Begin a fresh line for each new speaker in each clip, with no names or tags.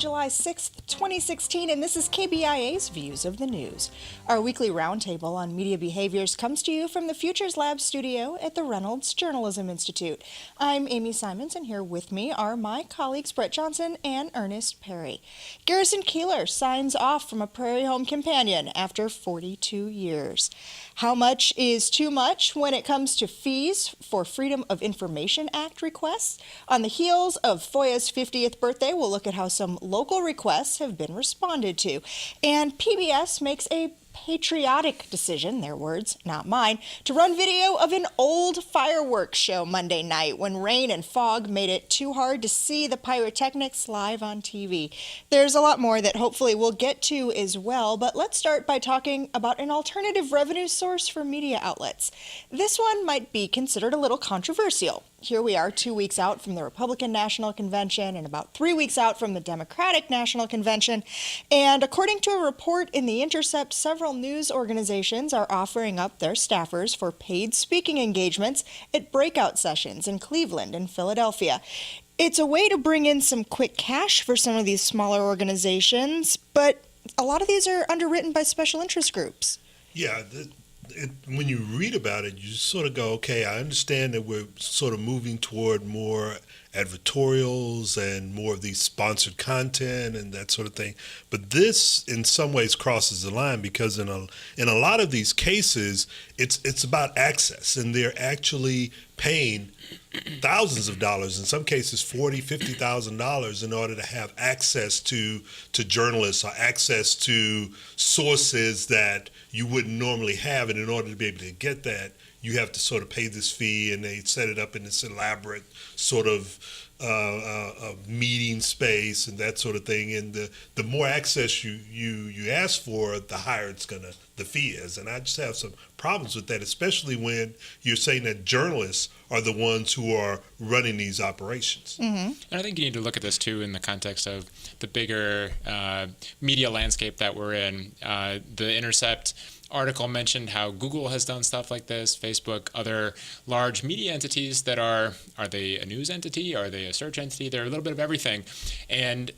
July 6th, 2016, and this is KBIA's Views of the News. Our weekly roundtable on media behaviors comes to you from the Futures Lab studio at the Reynolds Journalism Institute. I'm Amy Simons, and here with me are my colleagues Brett Johnson and Ernest Perry. Garrison Keillor signs off from a Prairie Home companion after 42 years. How much is too much when it comes to fees for Freedom of Information Act requests? On the heels of FOIA's 50th birthday, we'll look at how some local requests have been responded to. And PBS makes a patriotic decision, their words, not mine, to run video of an old fireworks show Monday night when rain and fog made it too hard to see the pyrotechnics live on TV. There's a lot more that hopefully we'll get to as well, but let's start by talking about an alternative revenue source for media outlets. This one might be considered a little controversial. Here we are 2 weeks out from the Republican National Convention and about 3 weeks out from the Democratic National Convention. And according to a report in The Intercept, several news organizations are offering up their staffers for paid speaking engagements at breakout sessions in Cleveland and Philadelphia. It's a way to bring in some quick cash for some of these smaller organizations, but a lot of these are underwritten by special interest groups.
Yeah, when you read about it, you sort of go, okay, I understand that we're sort of moving toward more advertorials and more of these sponsored content and that sort of thing. But this, in some ways, crosses the line because in a lot of these cases, it's about access, and they're actually paying thousands of dollars, in some cases $40,000-$50,000, in order to have access to journalists or access to sources that you wouldn't normally have. And in order to be able to get that, you have to sort of pay this fee, and they set it up in this elaborate sort of meeting space and that sort of thing. And the more access you ask for, the higher the fee is. And I just have some problems with that, especially when you're saying that journalists are the ones who are running these operations.
Mm-hmm. And I think you need to look at this too in the context of the bigger media landscape that we're in. The Intercept article mentioned how Google has done stuff like this, Facebook, other large media entities that are they a news entity? Are they a search entity? They're a little bit of everything. And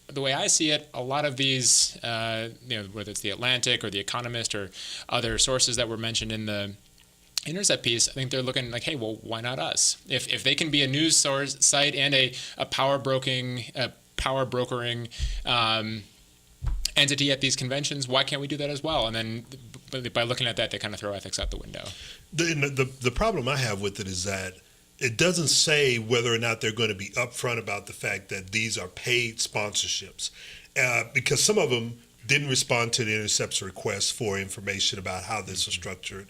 the way I see it, a lot of these, whether it's The Atlantic or The Economist or other sources that were mentioned in the Intercept piece, I think they're looking like, hey, well, why not us? If they can be a news source site and a power brokering entity at these conventions, why can't we do that as well? And then by looking at that, they kind of throw ethics out the window.
The problem I have with it is that it doesn't say whether or not they're going to be upfront about the fact that these are paid sponsorships, because some of them didn't respond to the Intercept's request for information about how this is structured.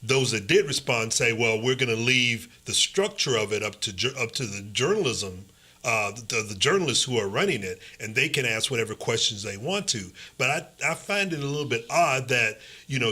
Those that did respond say, well, we're going to leave the structure of it up to the journalism, the journalists who are running it, and they can ask whatever questions they want to. But I find it a little bit odd that,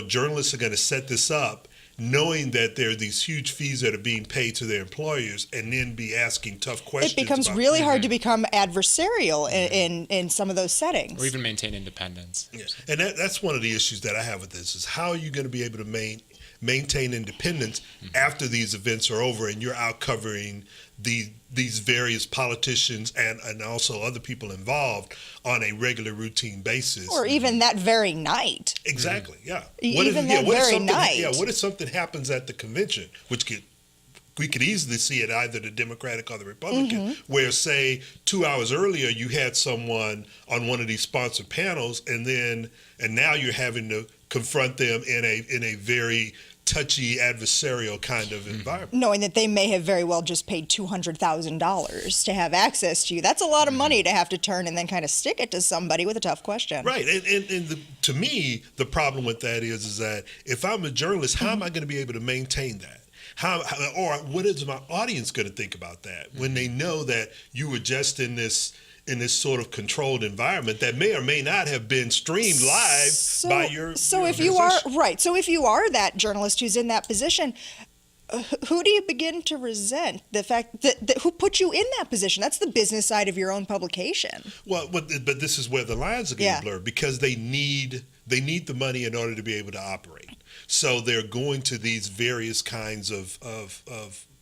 journalists are going to set this up knowing that there are these huge fees that are being paid to their employers, and then be asking tough questions.
It becomes really hard to become adversarial in some of those settings.
Or even maintain independence.
Yeah. And that's one of the issues that I have with this, is how are you going to be able to maintain independence after these events are over and you're out covering these various politicians and also other people involved on a regular routine basis.
Or even that very night.
Exactly, yeah.
Night.
What if something happens at the convention, which we could easily see it either the Democratic or the Republican, where, say, 2 hours earlier you had someone on one of these sponsored panels, and now you're having to confront them in a very touchy, adversarial kind of environment.
Knowing that they may have very well just paid $200,000 to have access to you. That's a lot of money to have to turn and then kind of stick it to somebody with a tough question.
Right. And to me, the problem with that is that if I'm a journalist, how am I going to be able to maintain that? Or what is my audience going to think about that when they know that you were just in this sort of controlled environment that may or may not have been streamed live by your
if you are that journalist who's in that position, who do you begin to resent? The fact that who put you in that position? That's the business side of your own publication.
Well, but this is where the lines are getting blurred, because they need the money in order to be able to operate. So they're going to these various kinds of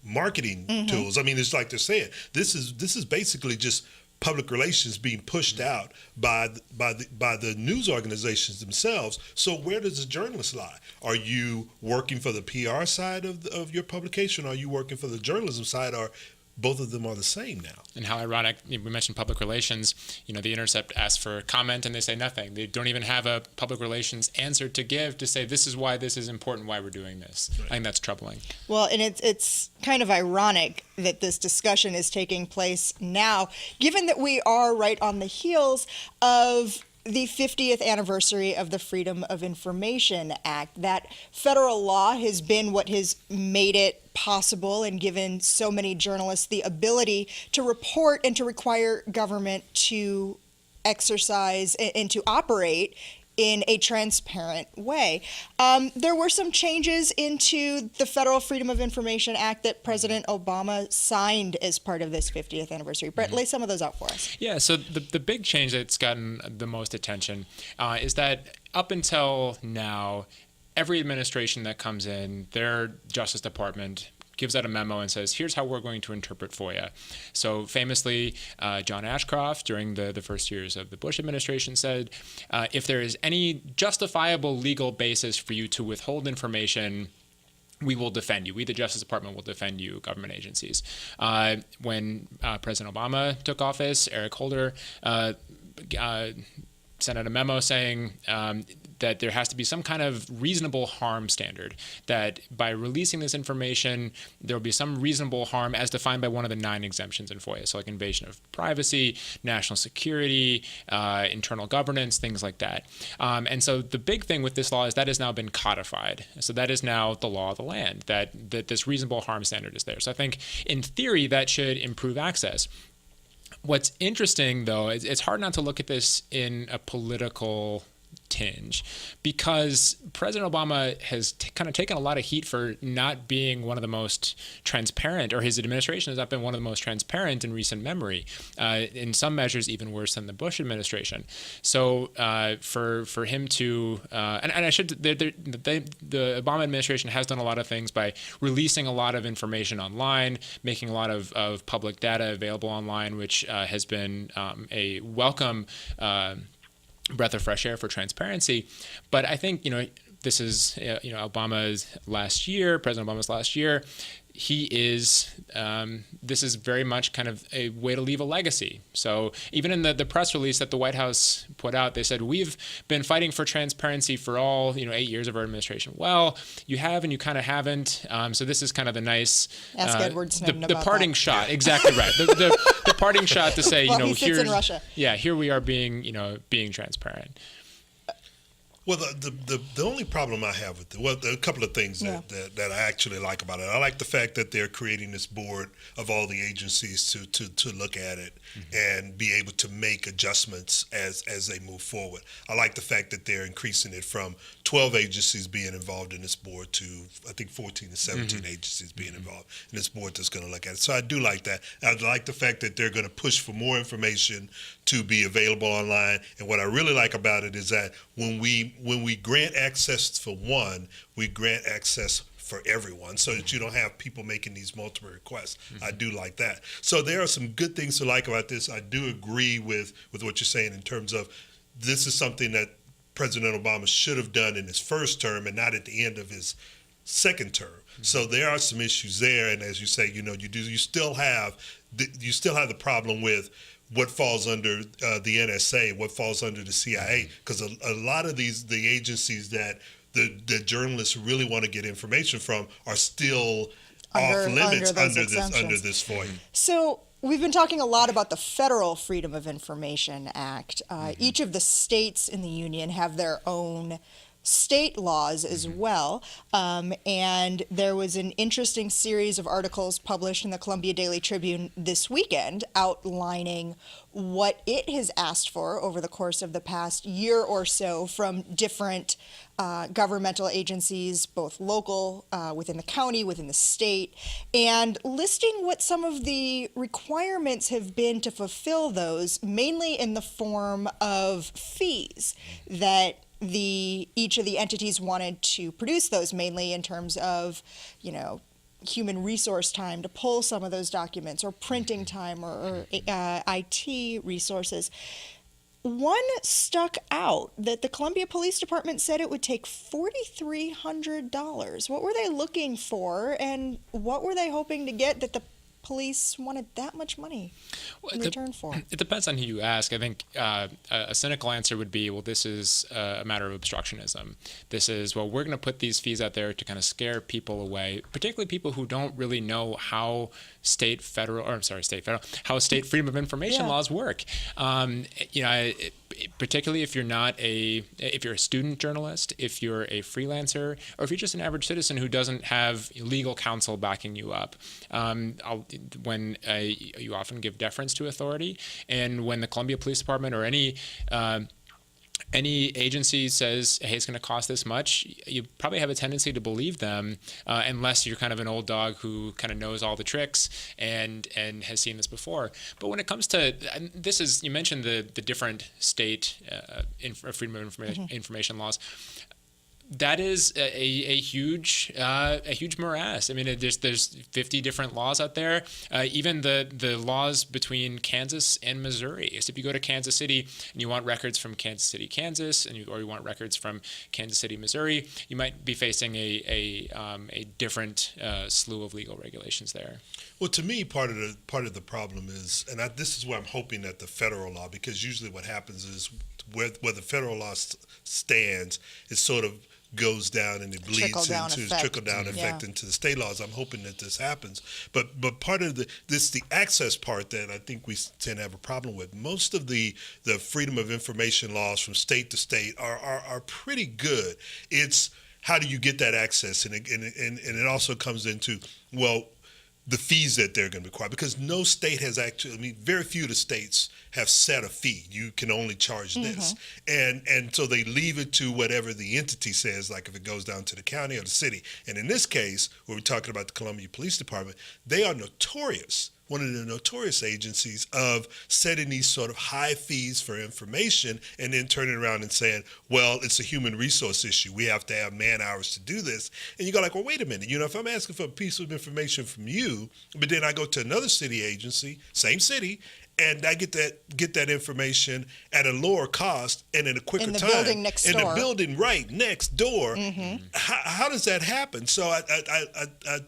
marketing tools. I mean, it's like they're saying, this is basically just public relations being pushed out by the news organizations themselves. So where does the journalist lie? Are you working for the PR side of your publication? Or are you working for the journalism side? Or both of them are the same now?
And how ironic, we mentioned public relations. The Intercept asks for comment and they say nothing. They don't even have a public relations answer to give to say this is why this is important, why we're doing this. Right. I think that's troubling.
Well, and it's kind of ironic that this discussion is taking place now, given that we are right on the heels of the 50th anniversary of the Freedom of Information Act. That federal law has been what has made it possible and given so many journalists the ability to report and to require government to exercise and to operate in a transparent way. There were some changes into the Federal Freedom of Information Act that President Obama signed as part of this 50th anniversary. Brett, lay some of those out for us.
Yeah, so the big change that's gotten the most attention is that up until now, every administration that comes in, their Justice Department gives out a memo and says, here's how we're going to interpret FOIA. So famously, John Ashcroft, during the first years of the Bush administration, said, if there is any justifiable legal basis for you to withhold information, we will defend you. We, the Justice Department, will defend you, government agencies. When President Obama took office, Eric Holder sent out a memo saying that there has to be some kind of reasonable harm standard, that by releasing this information, there will be some reasonable harm as defined by one of the 9 exemptions in FOIA, so like invasion of privacy, national security, internal governance, things like that. And so the big thing with this law is that has now been codified. So that is now the law of the land, that this reasonable harm standard is there. So I think in theory that should improve access. What's interesting, though, is it's hard not to look at this in a political tinge, because President Obama has kind of taken a lot of heat for not being one of the most transparent, or his administration has not been one of the most transparent in recent memory, in some measures even worse than the Bush administration. So for him to, and I should, the Obama administration has done a lot of things by releasing a lot of information online, making a lot of public data available online, which has been a welcome breath of fresh air for transparency. But I think, this is, President Obama's last year. This is very much kind of a way to leave a legacy. So even in the press release that the White House put out, they said, we've been fighting for transparency for all, 8 years of our administration. Well, you have and you kind of haven't. So this is kind of the nice,
Ask Edward Snowden
the
about
parting
that.
shot. Exactly right. The parting shot to say,
well, he sits in Russia.
Yeah, here we are being transparent.
Well, the only problem I have with there are a couple of things that I actually like about it. I like the fact that they're creating this board of all the agencies to look at it and be able to make adjustments as they move forward. I like the fact that they're increasing it from 12 agencies being involved in this board to, I think, 14 to 17 agencies being involved in this board that's going to look at it. So I do like that. I like the fact that they're going to push for more information to be available online. And what I really like about it is that when we grant access for one, we grant access for everyone, so that you don't have people making these multiple requests. I do like that. So there are some good things to like about this. I do agree with what you're saying in terms of this is something that President Obama should have done in his first term and not at the end of his second term. So there are some issues there, and as you say, you still have the problem with what falls under the NSA, what falls under the CIA, because a lot of the agencies that the journalists really want to get information from are still off limits under this FOIA.
So we've been talking a lot about the Federal Freedom of Information Act. Each of the states in the union have their own state laws as well. And there was an interesting series of articles published in the Columbia Daily Tribune this weekend outlining what it has asked for over the course of the past year or so from different governmental agencies, both local, within the county, within the state, and listing what some of the requirements have been to fulfill those, mainly in the form of fees that each of the entities wanted to produce those, mainly in terms of, human resource time to pull some of those documents, or printing time, or IT resources. One stuck out that the Columbia Police Department said it would take $4,300. What were they looking for, and what were they hoping to get that the police wanted that much money in return for?
It depends on who you ask. I think a cynical answer would be, well, this is a matter of obstructionism. This is, well, we're going to put these fees out there to kind of scare people away, particularly people who don't really know how state freedom of information laws work. Particularly if you're if you're a student journalist, if you're a freelancer, or if you're just an average citizen who doesn't have legal counsel backing you up. You often give deference to authority, and when the Columbia Police Department or any agency says, hey, it's going to cost this much, you probably have a tendency to believe them, unless you're kind of an old dog who kind of knows all the tricks and has seen this before. But when it comes to you mentioned the different state freedom of information laws. That is a huge morass. I mean, there's 50 different laws out there. Even the laws between Kansas and Missouri. So if you go to Kansas City and you want records from Kansas City, Kansas, or you want records from Kansas City, Missouri, you might be facing a different slew of legal regulations there.
Well, to me, part of the problem is, and this is where I'm hoping that the federal law, because usually what happens is where the federal law stands, it sort of goes down and it bleeds into trickle-down effect into the state laws. I'm hoping that this happens. But part of the access part that I think we tend to have a problem with. Most of the freedom of information laws from state to state are pretty good. It's how do you get that access? And it also comes into, well, the fees that they're going to require, because no state has actually, very few of the states have set a fee. You can only charge this. And so they leave it to whatever the entity says, like if it goes down to the county or the city. And in this case, where we're talking about the Columbia Police Department, they are notorious, one of the notorious agencies of setting these sort of high fees for information and then turning around and saying, well, it's a human resource issue. We have to have man hours to do this. And you go like, well, wait a minute. If I'm asking for a piece of information from you, but then I go to another city agency, same city, and I get that information at a lower cost and in a quicker time.
In the building next door.
In the building right next door. How does that happen? So I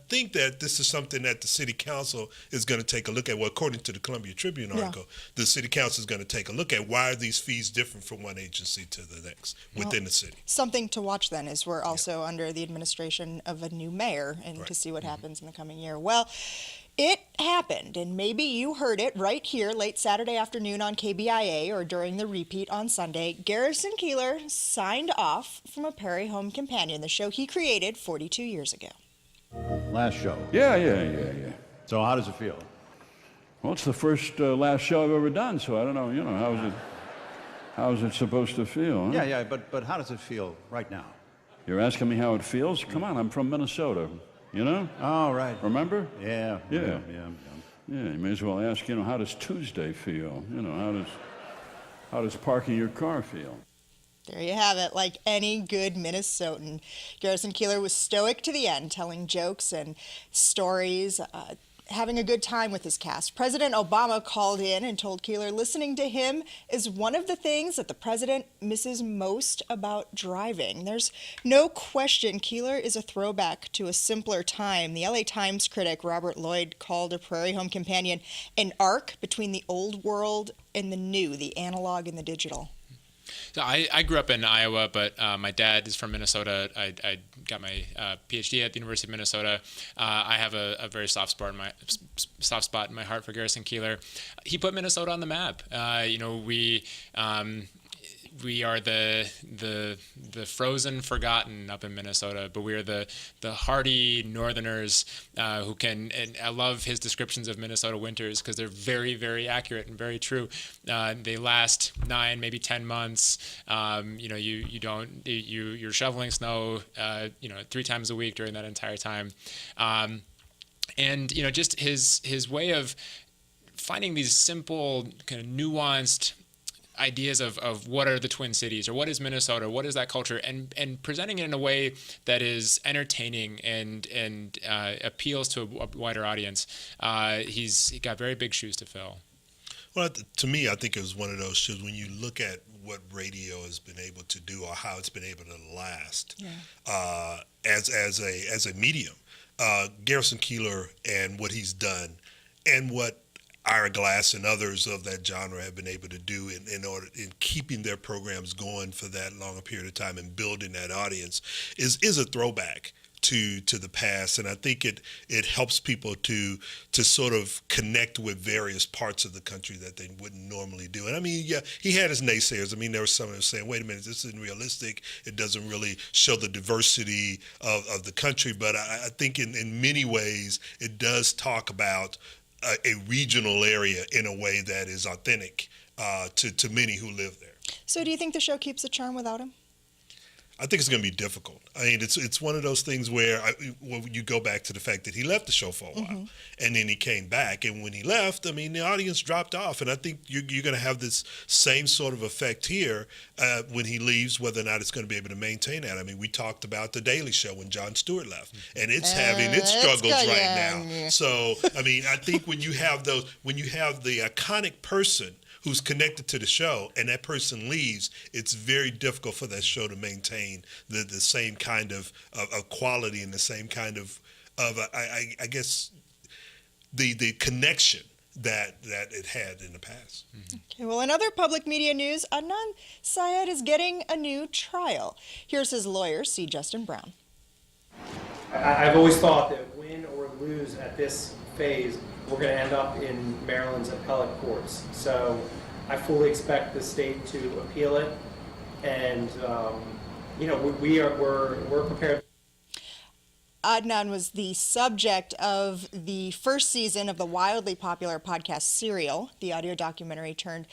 think that this is something that the city council is going to take a look at. Well, according to the Columbia Tribune article, the city council is going to take a look at why are these fees different from one agency to the next within the city.
Something to watch then, is we're also under the administration of a new mayor, and to see what happens in the coming year. Well, it happened, and maybe you heard it right here late Saturday afternoon on KBIA or during the repeat on Sunday. Garrison Keillor signed off from A Prairie Home Companion, the show he created 42 years ago.
Last show.
Yeah.
So how does it feel?
Well, it's the first last show I've ever done, so I don't know, how is it supposed to feel? Huh?
Yeah, but how does it feel right now?
You're asking me how it feels? Come on, I'm from Minnesota,
Oh, right.
Remember?
Yeah.
Yeah, you may as well ask, how does Tuesday feel? How does parking your car feel?
There you have it. Like any good Minnesotan, Garrison Keillor was stoic to the end, telling jokes and stories, having a good time with his cast. President Obama called in and told Keillor listening to him is one of the things that the president misses most about driving. There's no question Keillor is a throwback to a simpler time. The LA Times critic Robert Lloyd called A Prairie Home Companion an arc between the old world and the new, the analog and the digital.
So I grew up in Iowa, but my dad is from Minnesota. I got my PhD at the University of Minnesota. I have a very soft spot in my heart for Garrison Keillor. He put Minnesota on the map. We are the frozen forgotten up in Minnesota, but we are the hardy Northerners who can. And I love his descriptions of Minnesota winters because they're very, very accurate and very true. They last 9, maybe 10 months. You're shoveling snow 3 times a week during that entire time, and just his way of finding these simple kind of nuanced ideas of what are the Twin Cities or what is Minnesota, what is that culture, and presenting it in a way that is entertaining and appeals to a wider audience. He got very big shoes to fill.
Well, to me, I think it was one of those shows when you look at what radio has been able to do or how it's been able to last as a medium. Garrison Keillor and what he's done, and what Ira Glass and others of that genre have been able to do in keeping their programs going for that long a period of time and building that audience is a throwback to the past, and I think it helps people to sort of connect with various parts of the country that they wouldn't normally do. And I mean, yeah, he had his naysayers. I mean, there were some that were saying, "Wait a minute, this isn't realistic. It doesn't really show the diversity of the country." But I think in many ways it does talk about a regional area in a way that is authentic to many who live there.
So do you think the show keeps the charm without him?
I think it's going to be difficult. I mean, it's one of those things where you go back to the fact that he left the show for a while, and then he came back. And when he left, I mean, the audience dropped off. And I think you're going to have this same sort of effect here when he leaves, whether or not it's going to be able to maintain that. I mean, we talked about The Daily Show when Jon Stewart left, and it's having its struggles right now. So, I mean, I think when you have the iconic person who's connected to the show, and that person leaves, it's very difficult for that show to maintain the same kind of quality and the same kind of I guess the connection that it had in the past.
Okay, well, in other public media news, Adnan Syed is getting a new trial. Here's his lawyer, C. Justin Brown.
I've always thought that win or lose at this phase, we're going to end up in Maryland's appellate courts. So I fully expect the state to appeal it, and we're prepared.
Adnan was the subject of the first season of the wildly popular podcast Serial. The audio documentary turned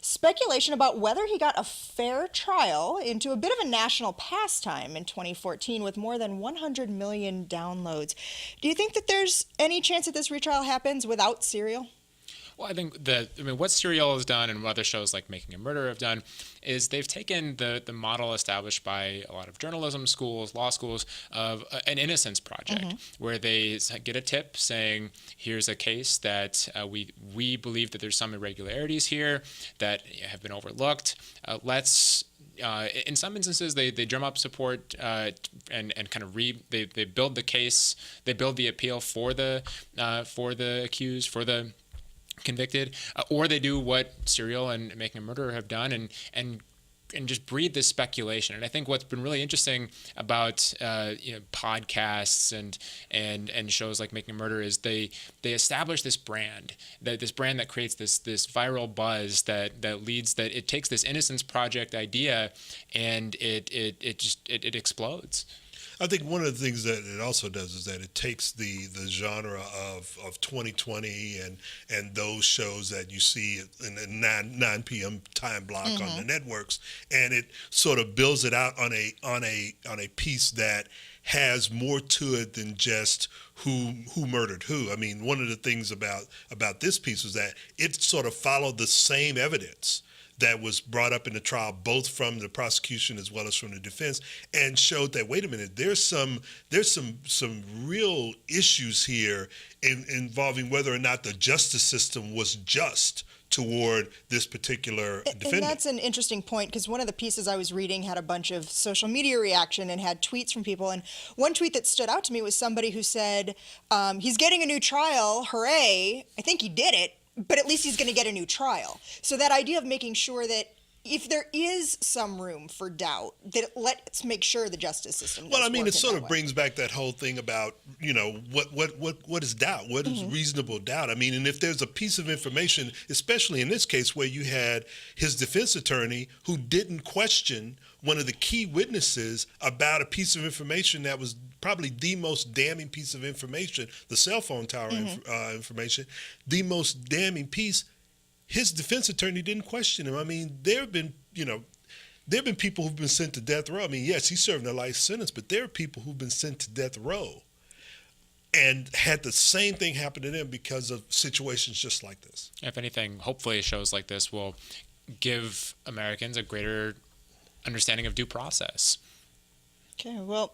speculation about whether he got a fair trial into a bit of a national pastime in 2014 with more than 100 million downloads. Do you think that there's any chance that this retrial happens without Serial?
Well, I think what Serial has done and what other shows like Making a Murderer have done is they've taken the model established by a lot of journalism schools, law schools, of an innocence project, where they get a tip saying, here's a case that we believe that there's some irregularities here that have been overlooked. Let's in some instances, they drum up support and kind of they build the case, they build the appeal for the accused, for the convicted, or they do what Serial and Making a Murderer have done and just breed this speculation. And I think what's been really interesting about podcasts and shows like Making a Murderer is they establish this brand that creates this viral buzz that leads, that it takes this Innocence Project idea and it explodes.
I think one of the things that it also does is that it takes the genre of 2020 and those shows that you see in the 9 p.m. time block on the networks, and it sort of builds it out on a piece that has more to it than just who murdered who. I mean, one of the things about this piece was that it sort of followed the same evidence that was brought up in the trial, both from the prosecution as well as from the defense, and showed that, wait a minute, there's some real issues here involving whether or not the justice system was just toward this particular defendant. And
that's an interesting point, because one of the pieces I was reading had a bunch of social media reaction and had tweets from people. And one tweet that stood out to me was somebody who said, he's getting a new trial, hooray, I think he did it, but at least he's going to get a new trial. So that idea of making sure that if there is some room for doubt, that let's make sure the justice system does.
Well, I mean, it sort of
way.
brings back that whole thing about, what is doubt? What is reasonable doubt? I mean, and if there's a piece of information, especially in this case where you had his defense attorney who didn't question one of the key witnesses about a piece of information that was probably the most damning piece of information, the cell phone tower information, the most damning piece, his defense attorney didn't question him. I mean, there have been people who've been sent to death row. I mean, yes, he's serving a life sentence, but there are people who've been sent to death row and had the same thing happen to them because of situations just like this.
If anything, hopefully shows like this will give Americans a greater understanding of due process.
Okay, well,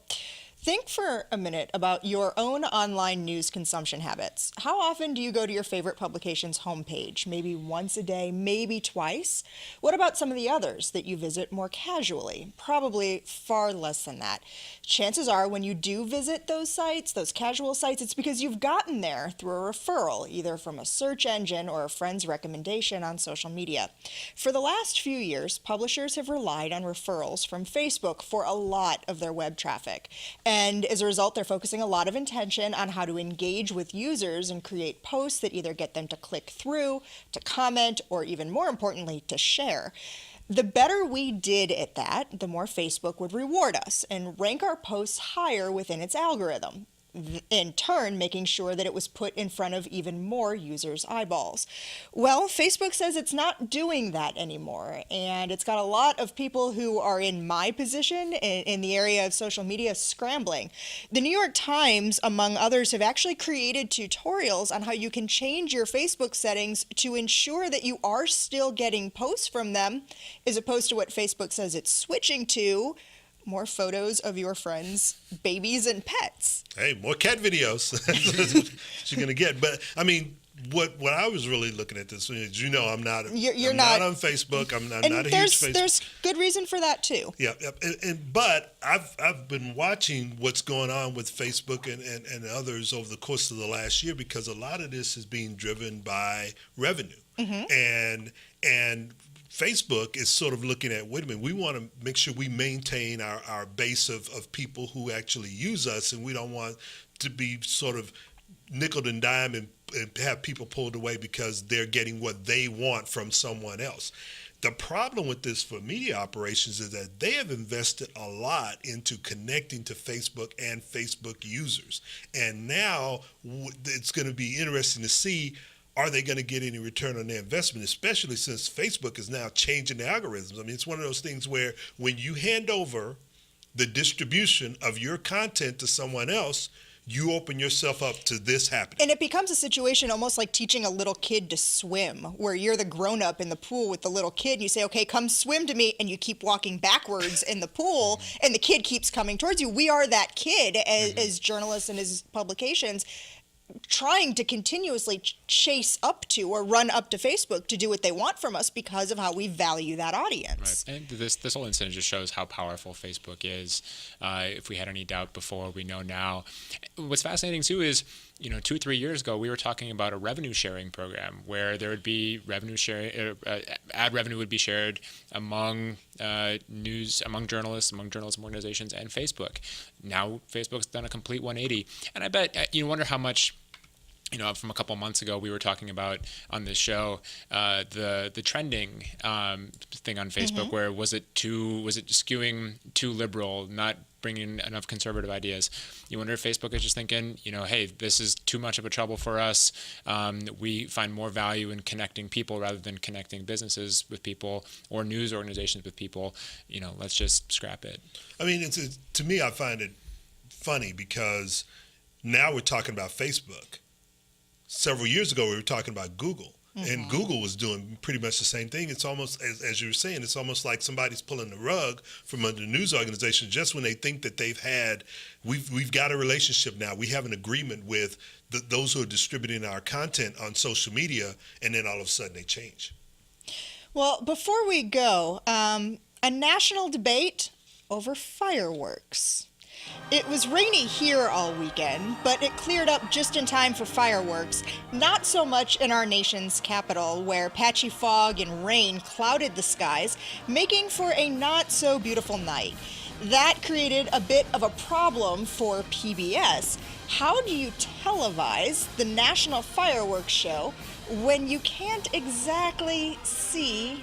think for a minute about your own online news consumption habits. How often do you go to your favorite publication's homepage? Maybe once a day, maybe twice? What about some of the others that you visit more casually? Probably far less than that. Chances are when you do visit those sites, those casual sites, it's because you've gotten there through a referral, either from a search engine or a friend's recommendation on social media. For the last few years, publishers have relied on referrals from Facebook for a lot of their web traffic. And as a result, they're focusing a lot of attention on how to engage with users and create posts that either get them to click through, to comment, or even more importantly, to share. The better we did at that, the more Facebook would reward us and rank our posts higher within its algorithm, in turn making sure that it was put in front of even more users' eyeballs. Well, Facebook says it's not doing that anymore, and it's got a lot of people who are in my position in the area of social media scrambling. The New York Times, among others, have actually created tutorials on how you can change your Facebook settings to ensure that you are still getting posts from them, as opposed to what Facebook says it's switching to: more photos of your friends' babies and pets.
Hey, more cat videos. That's what you're going to get. But, I mean, what I was really looking at this is, I'm not
You're
I'm not on Facebook. I'm not a huge Facebook.
There's good reason for that, too.
Yeah. But I've been watching what's going on with Facebook and others over the course of the last year, because a lot of this is being driven by revenue. And Facebook is sort of looking at, wait a minute, we want to make sure we maintain our base of people who actually use us, and we don't want to be sort of nickel and dime and have people pulled away because they're getting what they want from someone else. The problem with this for media operations is that they have invested a lot into connecting to Facebook and Facebook users. And now it's going to be interesting to see, are they going to get any return on their investment, especially since Facebook is now changing the algorithms. I mean, it's one of those things where when you hand over the distribution of your content to someone else, you open yourself up to this happening.
And it becomes a situation almost like teaching a little kid to swim, where you're the grown-up in the pool with the little kid, and you say, okay, come swim to me, and you keep walking backwards in the pool, and the kid keeps coming towards you. We are that kid as journalists and as publications, trying to continuously chase up to or run up to Facebook to do what they want from us because of how we value that audience.
Right. And this whole incident just shows how powerful Facebook is. If we had any doubt before, we know now. What's fascinating too is, 2 or 3 years ago, we were talking about a revenue sharing program where there would be revenue sharing, ad revenue would be shared among among journalism organizations, and Facebook. Now Facebook's done a complete 180, and I bet you wonder how much. From a couple months ago, we were talking about on this show the trending thing on Facebook, where was it skewing too liberal, not bringing enough conservative ideas. You wonder if Facebook is just thinking, hey, this is too much of a trouble for us. We find more value in connecting people rather than connecting businesses with people or news organizations with people. Let's just scrap it.
I mean, to me, I find it funny because now we're talking about Facebook. Several years ago, we were talking about Google, and Google was doing pretty much the same thing. It's almost, as you were saying, it's almost like somebody's pulling the rug from under the news organization just when they think that we've got a relationship now. We have an agreement with those who are distributing our content on social media, and then all of a sudden they change.
Well, before we go, a national debate over fireworks. It was rainy here all weekend, but it cleared up just in time for fireworks. Not so much in our nation's capital, where patchy fog and rain clouded the skies, making for a not-so-beautiful night. That created a bit of a problem for PBS. How do you televise the National Fireworks Show when you can't exactly see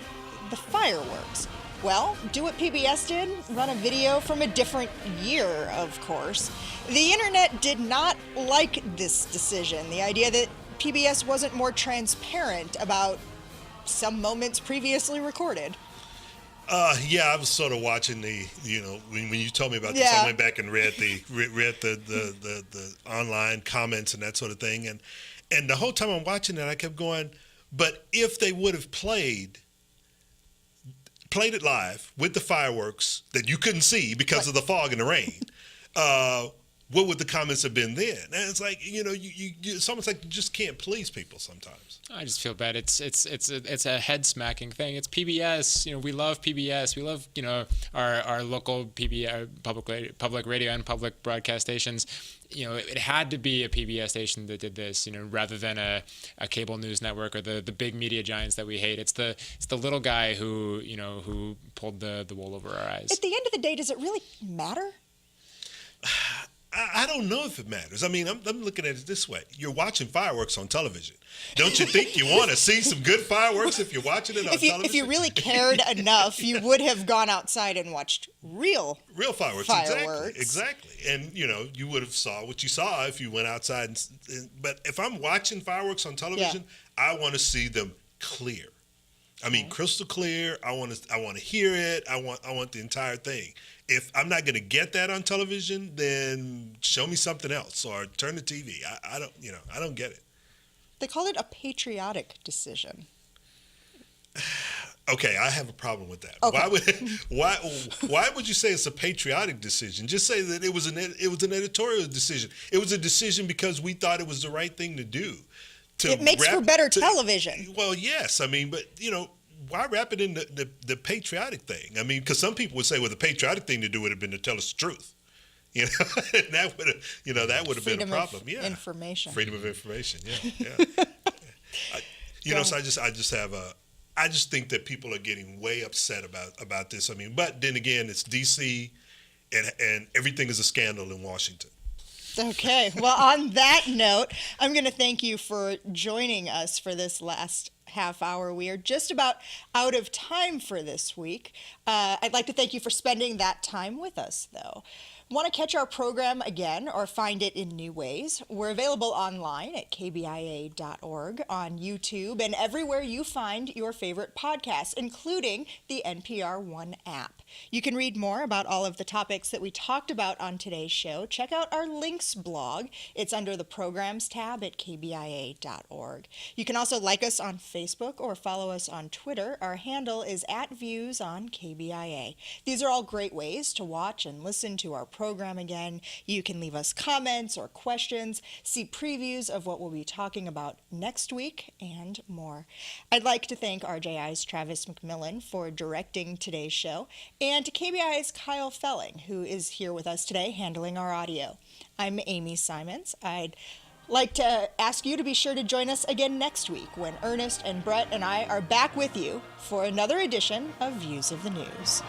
the fireworks? Well, do what PBS did, run a video from a different year, of course. The internet did not like this decision, the idea that PBS wasn't more transparent about some moments previously recorded.
Yeah, I was sort of watching when you told me about this, I went back and read the online comments and that sort of thing, and the whole time I'm watching it, I kept going, but if they would have played played it live with the fireworks that you couldn't see because of the fog and the rain, what would the comments have been then? And it's like, you it's almost like you just can't please people sometimes.
I just feel bad. It's a head smacking thing. It's PBS. We love PBS. We love our local PBS public radio and public broadcast stations. It had to be a PBS station that did this. Rather than a cable news network or the big media giants that we hate. It's the little guy who pulled the wool over our eyes.
At the end of the day, does it really matter?
I don't know if it matters. I mean, I'm looking at it this way. You're watching fireworks on television. Don't you think you want to see some good fireworks if you're watching it on television?
If you really cared enough, you would have gone outside and watched real
fireworks. Exactly. And, you would have saw what you saw if you went outside. But if I'm watching fireworks on television, I want to see them clear. I mean, crystal clear. I want to hear it. I want the entire thing. If I'm not going to get that on television, then show me something else or turn the TV. I don't get it.
They call it a patriotic decision.
Okay, I have a problem with that.
Okay.
Why would you say it's a patriotic decision? Just say that it was an editorial decision. It was a decision because we thought it was the right thing to do.
It makes for better television.
Well, yes. I mean, but why wrap it in the patriotic thing? I mean, because some people would say, well, the patriotic thing to do would have been to tell us the truth. That would have been a problem.
Information.
Freedom of information. So I just think that people are getting way upset about this. I mean, but then again, it's DC, and everything is a scandal in Washington.
Okay. Well, on that note, I'm going to thank you for joining us for this last half hour. We are just about out of time for this week. I'd like to thank you for spending that time with us, though. Want to catch our program again or find it in new ways? We're available online at kbia.org, on YouTube, and everywhere you find your favorite podcasts, including the NPR One app. You can read more about all of the topics that we talked about on today's show. Check out our links blog. It's under the Programs tab at kbia.org. You can also like us on Facebook or follow us on Twitter. Our handle is @ViewsOnKBIA. These are all great ways to watch and listen to our program again. You can leave us comments or questions, see previews of what we'll be talking about next week, and more. I'd like to thank RJI's Travis McMillan for directing today's show, and to KBI's Kyle Felling, who is here with us today handling our audio. I'm Amy Simons. I'd like to ask you to be sure to join us again next week when Ernest and Brett and I are back with you for another edition of Views of the News.